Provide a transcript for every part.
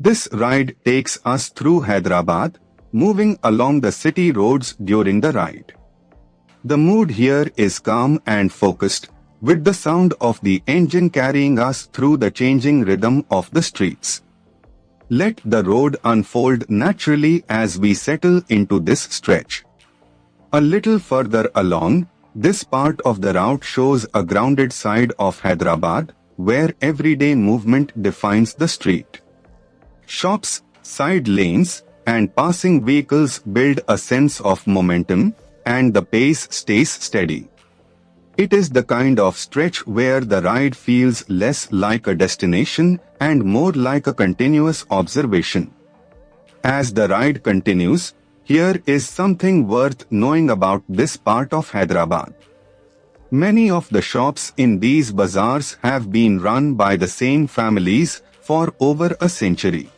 This ride takes us through Hyderabad, moving along the city roads during the ride. The mood here is calm and focused, with the sound of the engine carrying us through the changing rhythm of the streets. Let the road unfold naturally as we settle into this stretch. A little further along, this part of the route shows a grounded side of Hyderabad, where everyday movement defines the street. Shops, side lanes, and passing vehicles build a sense of momentum, and the pace stays steady. It is the kind of stretch where the ride feels less like a destination and more like a continuous observation. As the ride continues, here is something worth knowing about this part of Hyderabad. Many of the shops in these bazaars have been run by the same families for over a century.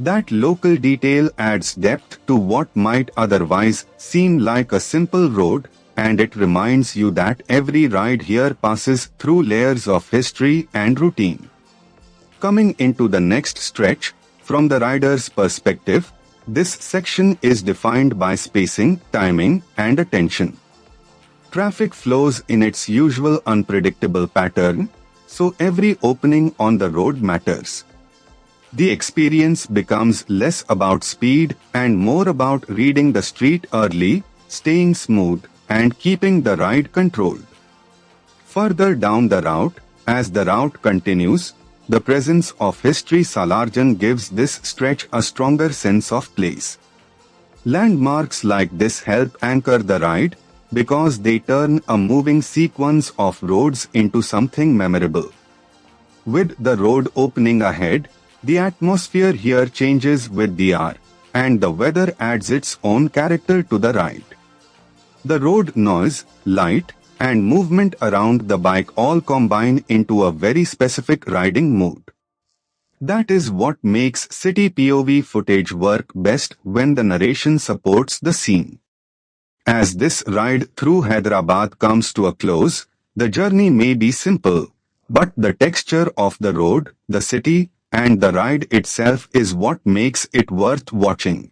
That local detail adds depth to what might otherwise seem like a simple road, and it reminds you that every ride here passes through layers of history and routine. Coming into the next stretch, from the rider's perspective, this section is defined by spacing, timing, and attention. Traffic flows in its usual unpredictable pattern, so every opening on the road matters. The experience becomes less about speed and more about reading the street early, staying smooth, and keeping the ride controlled. Further down the route, as the route continues, the presence of history Salarjan gives this stretch a stronger sense of place. Landmarks like this help anchor the ride because they turn a moving sequence of roads into something memorable. With the road opening ahead, the atmosphere here changes with the hour, and the weather adds its own character to the ride. The road noise, light, and movement around the bike all combine into a very specific riding mood. That is what makes city POV footage work best when the narration supports the scene. As this ride through Hyderabad comes to a close, the journey may be simple, but the texture of the road, the city, and the ride itself is what makes it worth watching.